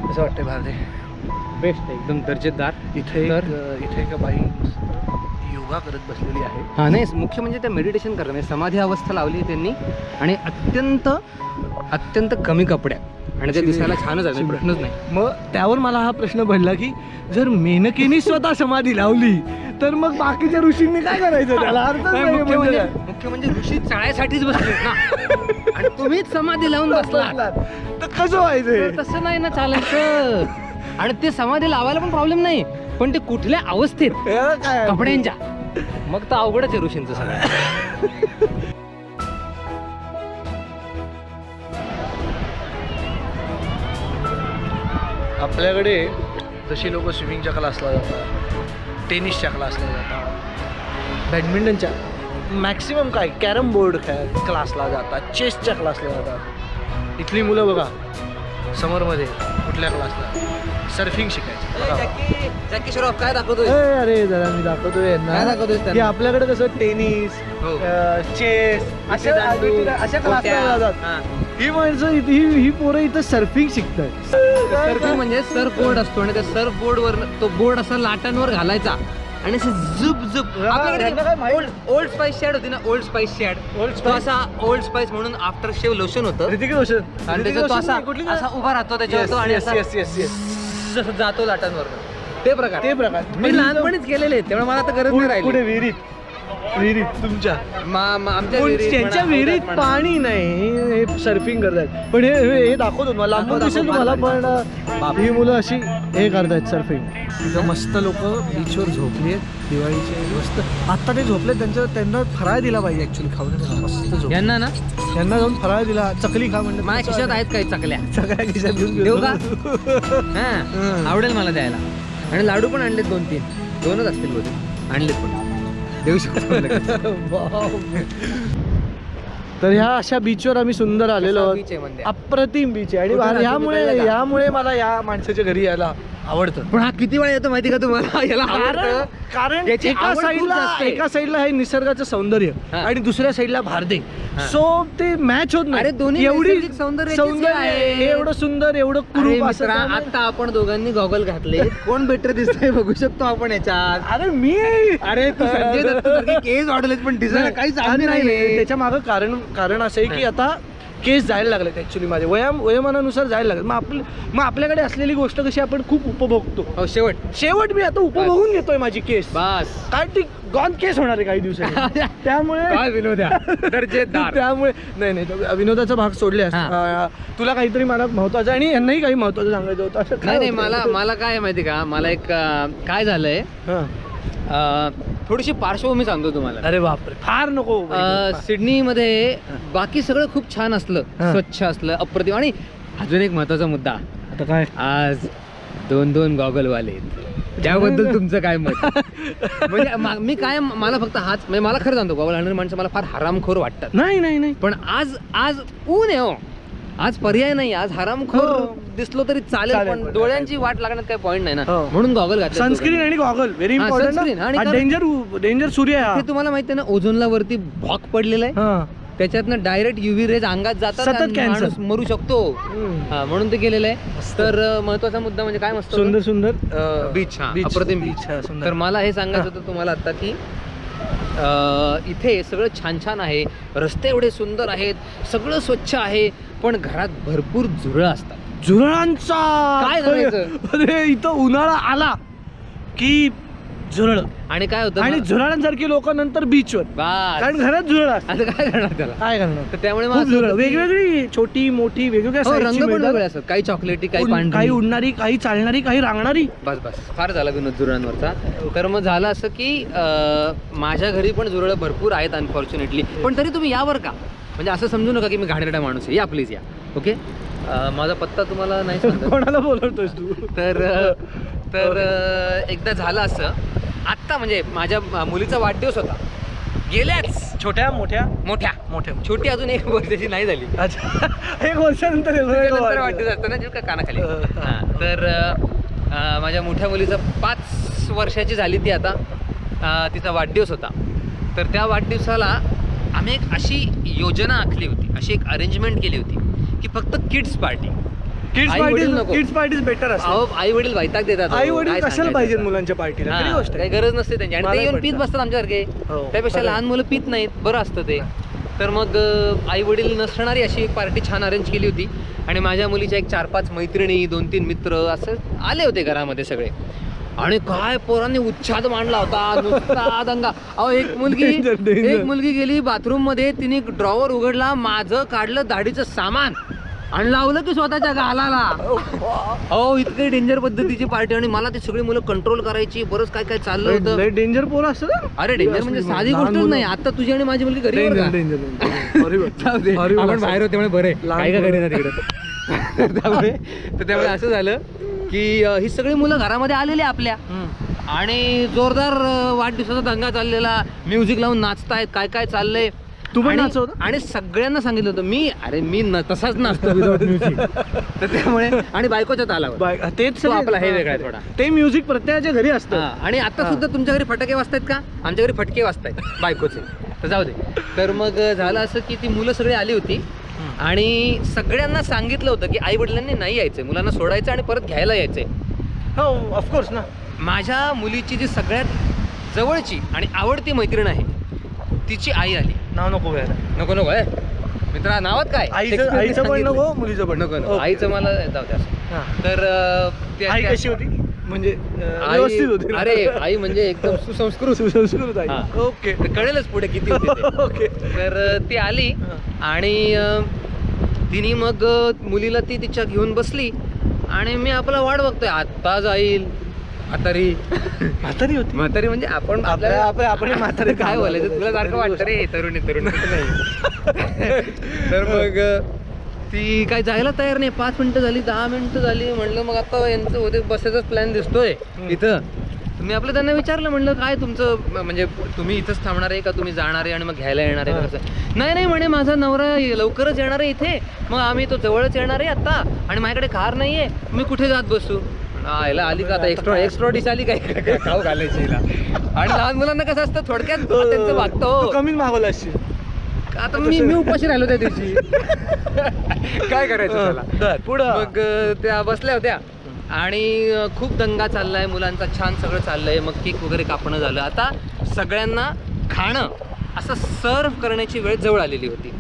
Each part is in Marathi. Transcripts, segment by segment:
कसं वाटतंय भारती? बेस्ट एकदम दर्जेदार. इथे का बाई योगा करत बसलेली आहे. हां नाही, मुख्य म्हणजे त्या मेडिटेशन करतात, म्हणजे समाधी अवस्था लावली त्यांनी आणि अत्यंत कमी कपड्यात आणि ते दिसायला छानच आहे, प्रश्नच नाही. मग त्यावर मला हा प्रश्न पडला की जर मेनकेनी स्वतः समाधी लावली तर मग बाकीच्या ऋषींनी काय करायचं? त्याला अर्थ नाही. मुख्य म्हणजे ऋषी चाळ्यासाठीच बसलेत ना आणि तुम्हीच समाधी लावून बसला तर कसं व्हायचं? तसं नाही ना चालायचं. आणि ते समाधी लावायला पण प्रॉब्लेम नाही, पण ते कुठल्या अवस्थेत काय कपड्यांच्या, मग तर अवघडच आहे ऋषींचं सगळं. आपल्याकडे जशी लोक स्विमिंगच्या क्लासला जातात, टेनिसच्या क्लासला जातात, बॅडमिंटनच्या मॅक्सिमम काय कॅरम बोर्ड क्लासला जातात, चेसच्या क्लासला जातात. इथली मुलं बघा समरमध्ये कुठल्या क्लासला? सर्फिंग शिकायचं. जॅकी श्रॉफ काय दाखवतोय? अरे जरा मी दाखवतोय यांना की आपल्याकडे कसं टेनिस, चेस अशा क्लासला जातात. ही माणसं ही पोरं इथं सर्फिंग शिकतात. सर्फिंग म्हणजे सर्फ बोर्ड असतो आणि त्या सर्फ बोर्डवर तो बोर्ड असा लाटांवर घालायचा आणि असं झुप झुप. आपल्याकडे ओल्ड स्पाइस शॅड होती ना, ओल्ड स्पाइस शॅड, तो असा ओल्ड स्पाइस म्हणून आफ्टर शेव लोशन होतं. ऋतिक रोशन आणि त्याचा तो असा उभा राहतो त्याच्यावर आणि जसं जातो लाटांवर. ते प्रकार मी लहानपणीच केलेले आहेत, त्यामुळे मला आता गरज नाही राहिली. पुढे विहिरीत तुमच्या आमच्या त्यांच्या विहिरीत पाणी नाही, हे सर्फिंग करतात. पण हे दाखवतो मला, लांबून दिसेल तुम्हाला, पण ही मुलं अशी हे करतायत सर्फिंग. तिथं मस्त लोक बीचवर झोपली आहेत दिवाळीचे मस्त. आत्ता ते झोपले, त्यांना फराळ दिला पाहिजे ऍक्च्युली, खाऊन मस्त झोप. यांना जाऊन फराळ दिला, चकली खा म्हणजे. माझ्या खिशात आहेत काही चकल्या खिशात घेऊन देऊ का? हां आवडेल मला द्यायला. आणि लाडू पण आणलेत 2-3 असतील बहुतेक, आणलेत पण देऊ शकतो. तर ह्या अशा बीचवर आम्ही सुंदर आलेलो आहोत. अप्रतिम बीच आहे आणि यामुळे मला या माणसाच्या घरी यायला आवडतं. पण हा किती वेळा येतो माहिती का तुम्हाला? याला कारण एका साईडला आहे निसर्गाचं सौंदर्य आणि दुसऱ्या साईडला भारदे, सो ते मॅच होत नाही. दोन्ही एवढी सौंदर्य आहे, एवढं सुंदर, एवढं कुरूप. आता आपण दोघांनी गॉगल घातले, कोण बेटर दिसतंय बघू शकतो आपण याच्यात. अरे तू संजय दत्त केस वाढलेत पण दिसायला काहीच नाही. त्याच्या मागं कारण असं आहे की आता केस जायला लागलेत ऍक्च्युली, माझे वयोमानानुसार जायला लागलेत. मग आपल्याकडे असलेली गोष्ट कशी आपण खूप उपभोगतो. शेवट मी आता उपभोगून घेतोय माझी केस. बस काय ती गॉन केस होणार आहे काही दिवसांनी. त्यामुळे त्यामुळे नाही विनोदाचा भाग सोडले. तुला काहीतरी मला महत्वाचं आणि यांनाही काही महत्वाचं सांगायचं होतं. नाही मला काय माहिती का, मला एक काय झालंय, थोडीशी पार्श्वभूमी सांगतो तुम्हाला. अरे बापरे, फार नको. सिडनीमध्ये बाकी सगळं खूप छान असलं, स्वच्छ असलं, अप्रतिम. आणि अजून एक महत्वाचा मुद्दा, आता काय, आज 2 गॉगलवाले, त्याबद्दल तुमचं काय मत? म्हणजे मी काय, मला फक्त हाच म्हणजे मला खरं सांगतो, गॉगल घालणारी माणसं मला फार हरामखोर वाटतात. नाही पण आज ऊन आहे हो, आज पर्याय नाही, आज हरामखोर दिसलो तरी चालेल, पण डोळ्यांची वाट लागण्यात काही पॉईंट नाही ना, म्हणून गॉगल घातले. सनस्क्रीन आणि गॉगल व्हेरी इम्पॉर्टंट. आणि डेंजर सूर्य आहे. तुम्हाला माहिती आहे ना, ओझोनला वरती भॉक पडलेला आहे, त्याच्यातनं डायरेक्ट UV रेज अंगात जातात, माणूस मरू शकतो, म्हणून ते केलेलं आहे. तर महत्वाचा मुद्दा म्हणजे काय, मस्त सुंदर बीच, अप्रतिम बीच. तर मला हे सांगायचं होतं तुम्हाला आता की इथे सगळं छान आहे, रस्ते एवढे सुंदर आहेत, सगळं स्वच्छ आहे, पण घरात भरपूर झुरळ असतात. झुरळांचा काय करायचं? अरे इथं उन्हाळा आला की झुरळ, आणि काय होतं, आणि झुरळांसारखी लोक नंतर बीचवर, कारण घरात झुरळ असतात. आता काय करणार त्याला, काय करणार? तर त्यामुळे वेगवेगळी छोटी मोठी वेगवेगळ्या रंग पण वेगळे असतात, काही चॉकलेटी, काही पांढरी, काही उडणारी, काही चालणारी, काही रांगणारी. बस फार झाला विनोद झुरळांवरचा. तर मग झालं असं की माझ्या घरी पण झुरळ भरपूर आहेत अनफॉर्च्युनेटली, पण तरी तुम्ही यावर का, म्हणजे असं समजू नका की मी घाणेरडा माणूस आहे, या प्लीज या. ओके, माझा पत्ता तुम्हाला नाही सांगत. कोणाला बोलवतोयस तू? तर एकदा झालं असं, आत्ता म्हणजे माझ्या मुलीचा वाढदिवस होता, गेल्याच छोट्या मोठ्या छोटी अजून 1 वर्षाची नाही झाली. अच्छा, 1 वर्षानंतर वाढदिवस असतं ना, जिरका कानाखाली. तर माझ्या मोठ्या मुलीचा 5 वर्षाची झाली ती आता, तिचा वाढदिवस होता. तर त्या वाढदिवसाला आम्ही एक अशी योजना आखली होती, अशी एक अरेंजमेंट केली होती की फक्त किड्स पार्टी, किड्स आई वडील पार्टी नको. किड्स पार्टीज बेटर असते. अहो आई वडील वैताग देतात. आई वडील काय कशाला सांगायचं पाहिजे आता? मुलांच्या पार्टीला खरी हा, गोष्ट काही आहे. गरज नसते त्यांची आणि ते मलाही येऊन पीत पटतं. बसतात आमच्यासारखे. हो, त्यापेक्षा खरं. लहान मुलं पीत नाहीत, बरं असतं ते. तर मग आई वडील नसणारी अशी एक पार्टी छान अरेंज केली होती आणि माझ्या मुलीच्या एक 4-5 मैत्रिणी, 2-3 मित्र असं आले होते घरामध्ये सगळे. आणि काय पोरांनी उच्छाद मांडला होता, नुसता दंगा. अहो एक मुलगी गेली बाथरूम मध्ये, तिने ड्रॉवर उघडला, माझं काढलं दाढीचं सामान आणि लावलं की स्वतःच्या गालाला. अहो इतकी डेंजर पद्धतीची पार्टी आणि मला ती सगळी मुलं कंट्रोल करायची, बरंच काय काय चाललं होतं. डेंजर पोर असतं ना. अरे डेंजर म्हणजे साधी गोष्टच नाही. आता तुझी आणि माझी मुलगी घरी बरं का? आपण बाहेर होते म्हणजे बरे काय का घरी ना तिकडे. त्यामुळे असं झालं की ही सगळी मुलं घरामध्ये आलेली आपल्या आणि जोरदार वाढदिवसाचा दंगा चाललेला, म्युझिक लावून नाचतायत, काय काय चाललंय. तू पण आणि- नाचवतो? आणि सगळ्यांना सांगितलं होतं मी तसाच नाचतो विदाउट म्युझिक. तर त्यामुळे आणि बायकोच्या तालावर तेच तो आपला हे वेगळा आहे थोडा. ते म्युझिक प्रत्येकाच्या घरी असतं. हा, आणि आता सुद्धा तुमच्या घरी फटाके वाजतायत का? आमच्या घरी फटके वाजतायत बायकोचे. तर जाऊ दे. तर मग झालं असं की ती मुलं सगळी आली होती आणि सगळ्यांना सांगितलं होतं की आई वडिलांनी नाही यायचंय, मुलांना सोडायचं आणि परत घ्यायला यायचंय. हो ऑफकोर्स ना. माझ्या मुलीची जी सगळ्यात जवळची आणि आवडती मैत्रीण आहे तिची आई आली. नाव नको घ्यायला. नको नको आहे मित्रा, नावात काय? आईचं पण नको, मुलीचं पण नको नको. ओके. आईचं मला जाऊ द्या असं. हा. तर आई कशी होती म्हणजे व्यवस्थित होती ना? अरे आई म्हणजे एकदम सुसंस्कृत. सुसंस्कृत आई. हा. ओके. तर कळेलच पुढे किती होते ते. ओके. तर ती आली आणि तिने मग मुलीला ती तिच्या घेऊन बसली आणि मी आपला वाट बघतोय आत्ता जाईल. म्हातारी होती. म्हातारी म्हणजे आपण आपण म्हातारे काय बोलायचं तुला सारखं वाटतं रे तरुणी तर मग ती काय जायला तयार नाही. 5 मिनिटं झाली, 10 मिनिटं झाली. म्हणलं मग आता यांचं होते बसायचाच प्लॅन दिसतोय इथं. मी आपलं त्यांना विचारलं, म्हणलं काय तुमचं म्हणजे तुम्ही इथंच थांबणार आहे का तुम्ही जाणार आहे आणि मग घ्यायला येणार आहे कसं? नाही म्हणे माझा नवरा लवकरच येणार आहे इथे, मग आम्ही तो जवळच येणार आहे आता आणि माझ्याकडे कार नाही आहे, मी कुठे जात बसू? याला आली का आता एक्स्ट्रा डिश आली काय खाऊ घालायची हिला. आणि लहान मुलांना कसं असतं थोडक्यात त्यांचं वागतं. कमीच मागवलं असशील. आता मी उपाशी राहिलो त्या दिवशी. काय करायचं त्याला. पुढं मग त्या बसल्या होत्या आणि खूप दंगा चाललाय मुलांचा, छान सगळं चाललंय. मग केक वगैरे कापणं झालं. आता सगळ्यांना खाणं असं सर्व करण्याची वेळ जवळ आलेली होती.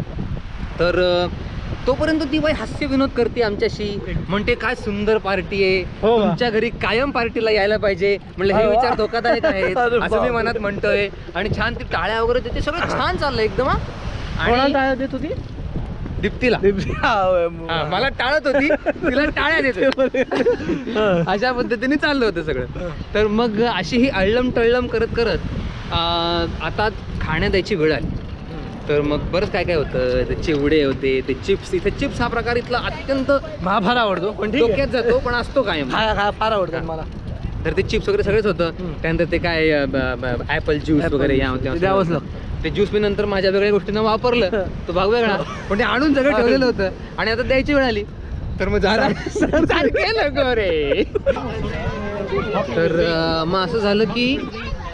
तर तोपर्यंत ती बाई हास्य विनोद करते आमच्याशी, म्हणते काय सुंदर पार्टी आहे, हो. तुमच्या घरी कायम पार्टीला यायला पाहिजे. म्हणलं हे विचार धोकादायक आहेत असं मी मनात म्हणतोय. आणि छान ती टाळ्या वगैरे देते, सगळं छान चाललंय एकदम. कोणाला आणि टाळ्या देत होती? दीप्तीला हा, मला टाळत होती, तिला टाळ्या देते. अशा पद्धतीने चाललं होतं सगळं. तर मग अशी ही अळ्ळम टळ्ळम करत करत आता खाण्यात द्यायची वेळ आली. तर मग बरंच काय काय होतं. ते चिवडे होते, ते चिप्स. इथे चिप्स हा प्रकार इथला अत्यंत फार आवडतो पण ठीक डोक्यात जातो पण असतो कायम. फार आवडतात मला. तर ते चिप्स वगैरे सगळेच होतं. त्यानंतर ते काय ॲपल ज्यूस वगैरे या द्यावंच लागतं. ते ज्यूस मी नंतर माझ्या वेगळ्या गोष्टींना वापरलं, तो भाग वेगळा, पण ते आणून सगळं ठेवलेलं होतं आणि आता द्यायची वेळ आली. तर मग झालं सारखे नको रे. तर मग असं झालं की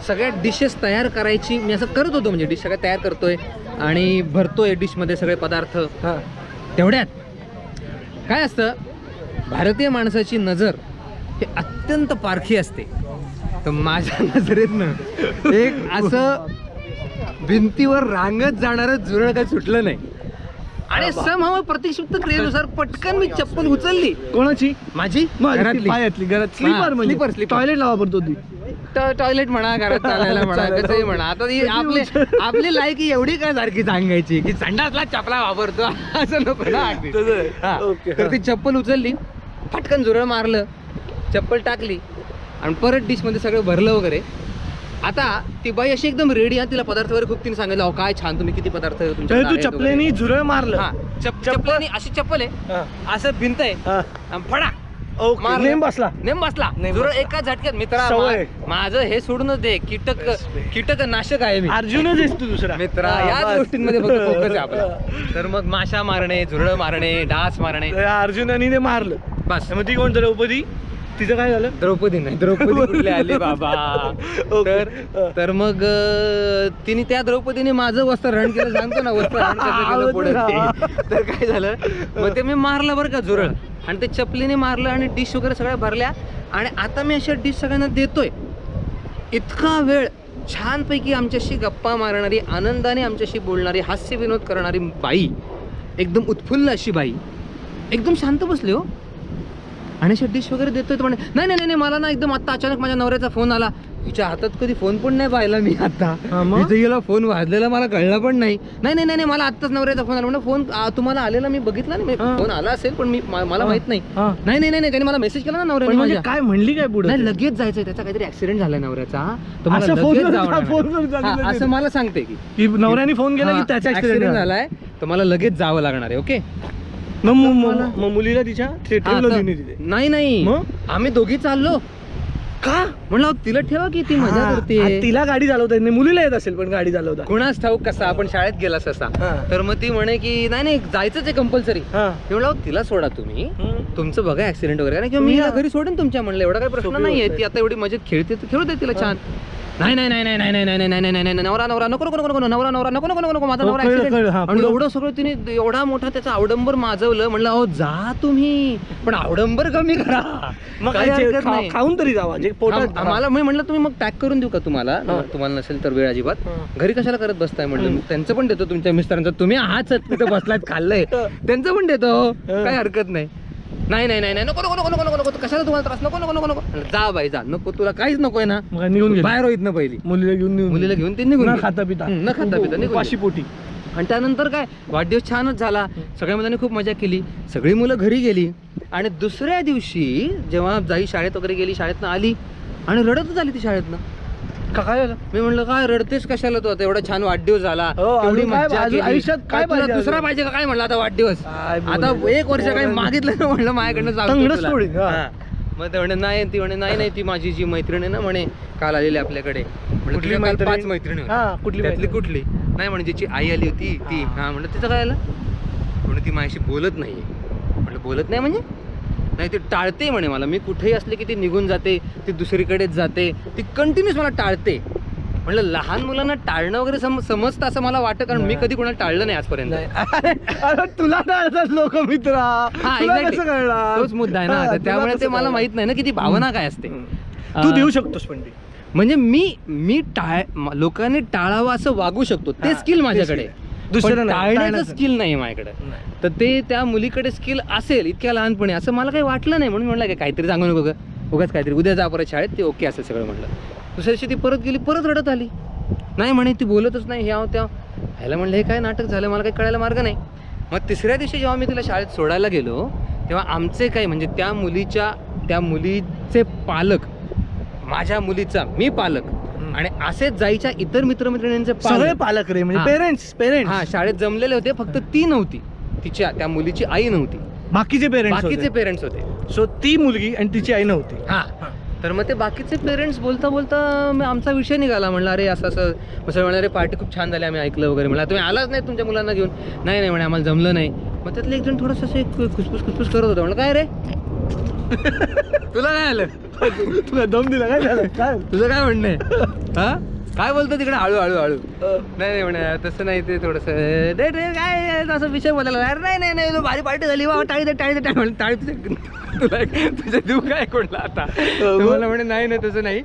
सगळ्या डिशेस तयार करायची मी असं करत होतो. म्हणजे डिश सगळ्या तयार करतोय आणि भरतोय डिशमध्ये सगळे पदार्थ. तेवढ्यात काय असतं, भारतीय माणसाची नजर हे अत्यंत पारखी असते. तर माझ्या नजरेतनं एक असं भिंतीवर रांगत जाणारं झुरळ काही सुटलं नाही आणि समहाव प्रतिक्षिप्त क्रियेनुसार पटकन मी चप्पल उचलली. कोणाची? माझी घरातली. घरात स्लीपर टॉयलेटला वापरतो ती. टॉयलेट म्हणा, घरात चालायला म्हणा, कसंही म्हणा. आता आपली लायकी एवढी काय सारखी सांगायची की संडासला चपला वापरतो असं नको ना. तर ती चप्पल उचलली, पटकन झुरळ मारलं, चप्पल टाकली आणि परत डिशमध्ये सगळं भरलं वगैरे. आता ती बाई अशी एकदम रेडी आहे, तिला पदार्थ वगैरे खूप तिने सांगितलं, काय छान तुम्ही किती पदार्थ तू चपलेनी झुरळ मारलं. चप्पलनी अशी चप्पल आहे, असं भिंत आहे, फडा नेम बसला. झुरळ एका झटक्यात. मित्रा माझं हे सोडूनच दे, कीटक नाशक आहे मी. अर्जुनच आहेस तू दुसरा. मित्रा याच गोष्टींमध्ये फक्त फोकस आहे आपला. तर मग माशा मारणे, झुरळ मारणे, डास मारणे, अर्जुनाने ते मारलं. बस. मग ती कोण द्रौपदी? तिचं काय झालं? द्रौपदी नाही, द्रौपदी कुठली आली बाबा. तर मग तिने त्या द्रौपदीने माझं वस्त्रहरण केलं, सांगतो ना वस्त्रहरण कसं केलं पुढे ते. तर काय झालं, मग ते मी मारलं बरं का झुरळ, आणि ते चपलीने मारलं आणि डिश वगैरे सगळ्या भरल्या. आणि आता मी अशा डिश सगळ्यांना देतोय. इतका वेळ छानपैकी आमच्याशी गप्पा मारणारी, आनंदाने आमच्याशी बोलणारी, हास्य विनोद करणारी बाई, एकदम उत्फुल्ल अशी बाई, एकदम शांत बसली हो. आणि अशा डिश वगैरे देतोय तर म्हणे नाही नाही नाही मला ना एकदम आता अचानक माझ्या नवऱ्याचा फोन आला. तिच्या हातात कधी फोन पण नाही पाहिला मी आता. इथे गेला फोन वाजलेला मला कळला पण नाही. नाही नाही नाही मला आत्ताच नवऱ्याचा फोन आला. म्हणजे फोन तुम्हाला आलेला मी बघितला नाही. फोन आला असेल पण मी मला माहित नाही. नाही नाही नाही त्याने मला मेसेज केला ना नवऱ्याने. म्हणजे काय म्हणली काय पुढे? नाही लगेच जायचंय, त्याचा काहीतरी ऍक्सिडेंट झालाय नवऱ्याचा, तुम्हाला असं मला सांगते की नवऱ्याने फोन केला की त्याचा ऍक्सिडेंट झालाय तर मला लगेच जावं लागणार आहे. ओके. मग मुलीला तिच्या नाही नाही आम्ही दोघी चाललो. का म्हणलं तिला ठेवा की ती मजा करते. तिला गाडी चालवता येत नाही, मुलीला येत असेल पण गाडी चालवता. कोणाच ठाऊक कसा, आपण शाळेत गेलास असा. तर मग ती म्हणे की नाही नाही जायचंच आहे कंपल्सरी. म्हणलं तिला सोडा तुम्ही, तुमचं बघा ऍक्सिडेंट वगैरे, किंवा मी घरी सोडून तुमच्या म्हणलं एवढा काही प्रश्न नाहीये. ती आता एवढी मजेत खेळते तर खेळू दे तिला छान. नाही नाही नाही नाही नाही नाही नाही नाही नाही नाही नवरा नवरा नको नको नको नवरा नवरा नको नको नको माझा नवरा ऍक्सिडेंट. आणि एवढं सगळं तिने एवढा मोठा त्याचा अवडंबर माजवलं. म्हणलं अहो जा तुम्ही, पण अवडंबर कमी करा. मग खाऊन तरी जावा जे पोटात. मला मी म्हणलं तुम्ही मग पॅक करून देऊ का तुम्हाला, तुम्हाला नसेल तर वेळ अजिबात, घरी कशाला करत बसताय म्हणलं. त्यांचं पण देतो तुमच्या मिस्टरांचं, तुम्ही आहात तिथं बसलात खाल्लंय त्यांचं पण देतो, काय हरकत नाही. नाही नाही नाही नको नको नको नको नको कशाला तुम्हाला त्रास, नको नको नको नको. जा बाई जा, नको तुला काहीच नकोय ना, निघून बाहेर होईत ना पहिली मुलीला घेऊन ते निघून खाता पिता निघून पाशी पोटी. आणि त्यानंतर काय वाढदिवस छानच झाला, सगळ्या मुलांनी खूप मजा केली, सगळी मुलं घरी गेली. आणि दुसऱ्या दिवशी जेव्हा जाई शाळेत वगैरे गेली, शाळेतनं आली आणि रडतच आली ती शाळेतनं. काय झालं? मी म्हणलं काय रडतेस कशाला तू, आता एवढा छान वाडदिवस झाला, एवढी मजा केली, आयुष्यात काय तुला दुसरा पाहिजे का काय म्हणलं आता वाढदिवस, आता 1 वर्ष काय मागितलं ना म्हणलं माझ्याकडनं मग ते म्हणे नाही, ती म्हणे नाही नाही ती माझी जी मैत्रीण आहे ना म्हणे काल आलेली आपल्याकडे. कुठली 5 मैत्रिणी कुठली कुठली नाही म्हणे जिची आई आली होती ती. हा म्हणलं तिचं काय आलं, म्हणून ती माझ्याशी बोलत नाहीये. म्हटलं बोलत नाही म्हणजे नाही, ती टाळते म्हणे मला, मी कुठेही असले की ती निघून जाते, ती दुसरीकडेच जाते, ती कंटिन्यूस मला टाळते. म्हणलं लहान मुलांना टाळणं वगैरे समजतं असं मला वाटतं, कारण मी कधी कोणाला टाळलं नाही आजपर्यंत. तुला टाळतात लोक मित्रा, तोच मुद्दा आहे ना. त्यामुळे ते मला माहित नाही ना की ती भावना काय असते. तू देऊ शकतोस पण म्हणजे मी लोकांनी टाळावं असं वागू शकतो, ते स्किल माझ्याकडे, दुसरं टाळण्याचं स्किल नाही माझ्याकडे. तर ते त्या मुलीकडे स्किल असेल इतक्या लहानपणी असं मला काही वाटलं नाही. म्हणून म्हणलं काहीतरी सांगू नको उगाच, काहीतरी उद्या जा परत शाळेत, ते ओके असेल सगळं म्हणलं. दुसऱ्या दिवशी ती परत गेली, परत रडत आली. नाही म्हणे ती बोलतच नाही, ह्या त्या ह्याला म्हणलं हे काय नाटक झालं, मला काही कळायला मार्ग नाही. मग तिसऱ्या दिवशी जेव्हा मी तिला शाळेत सोडायला गेलो तेव्हा आमचे काही म्हणजे त्या मुलीचे पालक, माझ्या मुलीचा मी पालक, आणि असेच जायच्या इतर मित्रमैत्रिणींचे सगळे पालक रे, म्हणजे पेरेंट्स हा शाळेत जमलेले होते. फक्त ती नव्हती, त्या मुलीची आई नव्हती, बाकीचे पेरेंट्स होते. सो ती मुलगी आणि तिची आई नव्हती. हा तर मग ते बाकीचे पेरेंट्स बोलता बोलता आमचा विषय निघाला. म्हणलं अरे असं असं, मग म्हणाले अरे पार्टी खूप छान झाली, आम्ही ऐकलं वगैरे. म्हणलं तुम्ही आलाच नाही तुमच्या मुलांना घेऊन. नाही नाही म्हणे आम्हाला जमलं नाही. मग त्यातलं एक जण थोडंसं असं खुसफुस करत होतं. म्हणलं काय रे तुला काय आलं, तुला दम दिला काय झालं, काय तुझं काय म्हणणं आहे, हा काय बोलतो तिकडे हळू हळू हळू. नाही म्हणे तसं नाही, ते थोडंसं काय असं विषय बोलायला. अरे नाही नाही भारी पार्टी झाली बाबा, टाळी दे म्हणलं. टाळी तुला तुझं देऊ काय कोणला आता. मला म्हणे नाही नाही तसं नाही.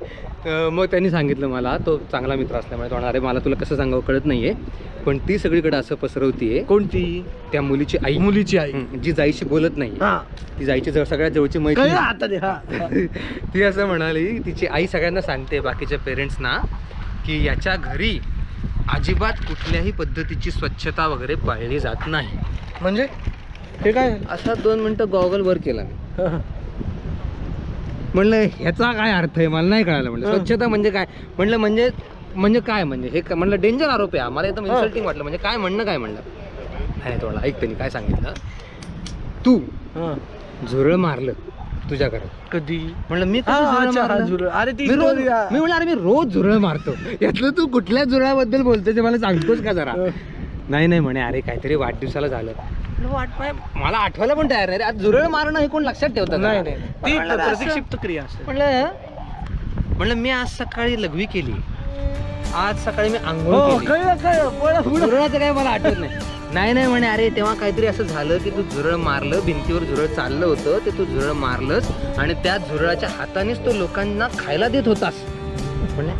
मग त्यांनी सांगितलं मला, तो चांगला मित्र असल्यामुळे तो अरे मला तुला कसं सांगावं कळत नाहीये, पण ती सगळीकडे असं पसरवतीये. कोणती? त्या मुलीची आई जी जाईशी बोलत नाही, ती जाईची सगळ्यात जवळची मैत्रीण. ती असं म्हणाली, तिची आई सगळ्यांना सांगते बाकीच्या पेरेंट्सना की याच्या घरी अजिबात कुठल्याही पद्धतीची स्वच्छता वगैरे पाळली जात नाही. म्हणजे हे काय? असा 2 मिनिटं गॉगल वर केला मी. म्हणलं ह्याचा काय अर्थ आहे मला नाही कळालं. म्हणलं स्वच्छता म्हणजे काय, म्हणलं म्हणजे काय, म्हणजे हे म्हणलं डेंजर आरोप आहे. मला एकदम इन्सल्टिंग वाटलं. म्हणजे काय म्हणणं काय म्हणलं. नाही थोडा ऐक, त्यांनी काय सांगितलं, तू झुरळ मारलं तुझ्या घरात कधी. म्हणलं मी मी रोज झुरळ मारतो. यातलं तू कुठल्या झुरळाबद्दल बोलतोय ते मला सांगतोस का जरा. नाही म्हणे अरे काहीतरी वाढदिवसाला झालं. मला आठवायला पण तयार नाही रे. आज झुरळ मारणं हे कोण लक्षात ठेवतात? नाही नाही ती म्हणलं असं- प्रतिक्षिप्त क्रिया असते. म्हणलं मी आज सकाळी लघवी केली, आज सकाळी मी आंघोळ हो केली. कळलं झुरळाचं काय मला आठवत नाही. नाही म्हणे, अरे तेव्हा काहीतरी असं झालं की तू झुरळ मारलं, भिंतीवर झुरळ चाललं होतं, ते तू झुरळ मारलंस आणि त्या झुरळाच्या हातानेच तो लोकांना खायला देत होतास. म्हणलं